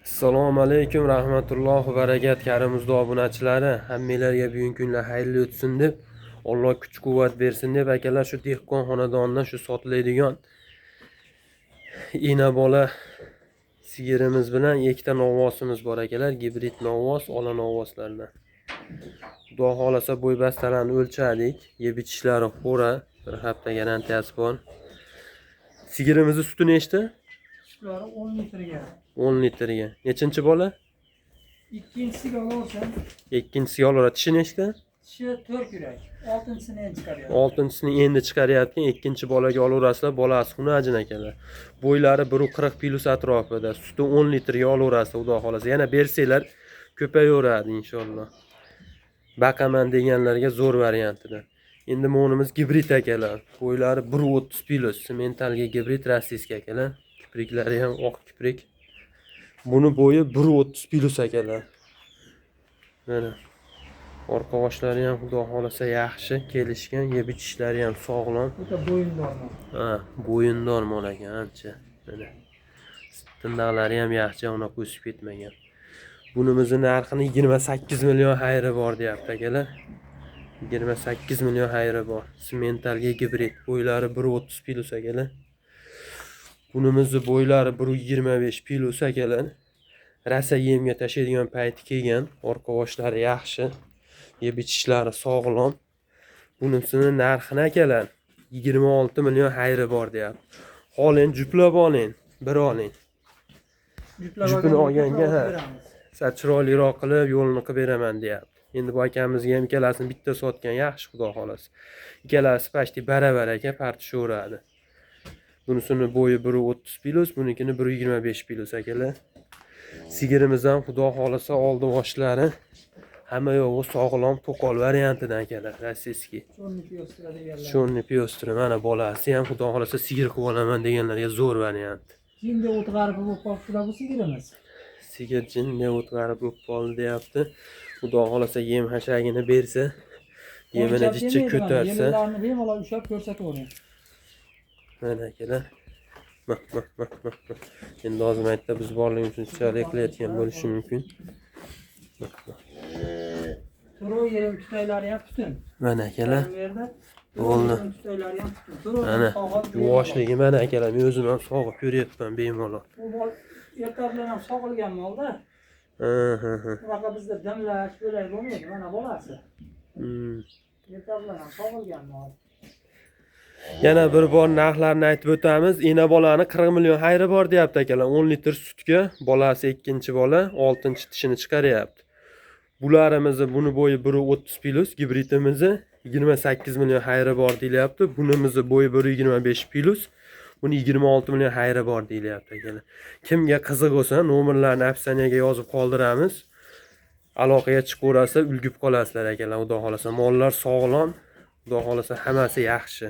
Assalomu alaykum rahmatullohi va barakatuh karimizda obunachilari. Hammanglarga bugungi kunlar xayrli o'tsin deb, Alloh kuch-quvvat bersin deb akalar shu dehqon xonadonidan shu sotiladigan ina bola sigirimiz bilan ikkita novvosimiz bor akalar. Gibrid novvos, ola novvoslardan. Xudo xolasa bo'ybastalarni o'lchadik. Yeb ichishlari xo'ra, bir hafta garantiyasi bor. Sigirimizni suti nechta? Shular 10 litrga. 10 litrga. Nechinchi bola? Ikkinchisiga olsam, Ikkinchisiga olaveradi. Tishi nechta? tishi 4 yurak. 6-sini endi chiqaryapti. 6-sini endi chiqaryapti. Ikkinchi bolaga olaverasizlar. Bolasi xunajin akalar. Bo'ylari 140 plus atrofida. Suti 10 litrga olaverasizlar, xudo xolasa. Yana bersanglar ko'payaveradi inshaalloh. Baqaman deganlarga zo'r variantida. Endi monimiz gibrid akalar. Bo'ylari 130 plus. Sementalga gibrid rossiyskiy akalar. Kipriklari ham oq kiprik. Buni bo'yi 130 plus akalar. Mana orqa oshlari ham xudo xolasa yaxshi kelishgan, yeb ichishlari ham sog'lom. Bu bo'yindormi? Ha, bo'yindor mol ekan ancha. Mana tindaqlari ham yaxshi, unaqa o'sib ketmagan. Bunimizning narxini 28 million xayri bor deyapti akalar. 28 million xayri bor. Sementalga gibrid, bo'ylari 130 plus akalar. Bunimizni bo'ylari 125 plus akalar. Rasa yemga tashlaydigan payti kelgan, orqa oshlari yaxshi. Yeb ichishlari sog'lom. Bunisining narxini akalar 26 million xayri bor deyapti. Xoling juplab oling, bir oling. Jupini olganga chiroyliroq qilib yo'lini qilib beraman deyapti. Endi bu akamizga ham ikkalasini bitta sotgan yaxshi, xudo xolasa. Ikkalasi pashti baravar aka, partishaveradi. Bunisining bo'yi 130 plus, bunikini 125 plus akalar. Sigirimizdan xudo xolasa oldi boshlari hamma yo'g'i sog'lom, to'qol variantidan akalar, rossiyskiy. Sho'rni piyostra, mana bolasi ham xudo xolasa sigir qilib olaman deganlarga zo'r variant. Jinda o'tg'arib bo'lib qolibdilar bu sigirimiz. Sigir jinda o'tg'arib bo'lib qoldi deyapti. Xudo xolasa yem hashagini bersa, yemini jichcha ko'tarsa. Yemlarni bemalol ushlab ko'rsatavering. Mana akalar. Endi hozir aytda biz borligimiz uchun chiroyli qilayotgan bo'lishi mumkin. To'rov yerim tutaylari ham butun. Mana akalar. Bo'ldi. Mana yuvoshligi mana akalar, men o'zim ham sog'ib ko'ryapman bemalol. Bu mol erta bilan ham sog'ilgan molda. Bunaqa bizda dimlash bo'lay bo'lmaydi, mana bolasi. Erta bilan ham sog'ilgan mol. Yana bir bor narxlarni aytib o'tamiz. Ena bolani 40 million xayri bor deyapti akalar. 10 litr sutga, bolasi ikkinchi bola 6-tishini chiqaryapti. Bularimizni buni bo'yi 130 plus, gibridimizni 28 million xayri bor deyilyapti. Bunimizni bo'yi 125 plus, buni 26 million xayri bor deyilyapti akalar. Kimga qiziq bo'lsa, nomerlarni opsiyaga yozib qoldiramiz. Aloqaga chiqaverasa, ulgib qolasizlar akalar, xudo xolasa. Mollar sog'lom, xudo xolasa hammasi yaxshi.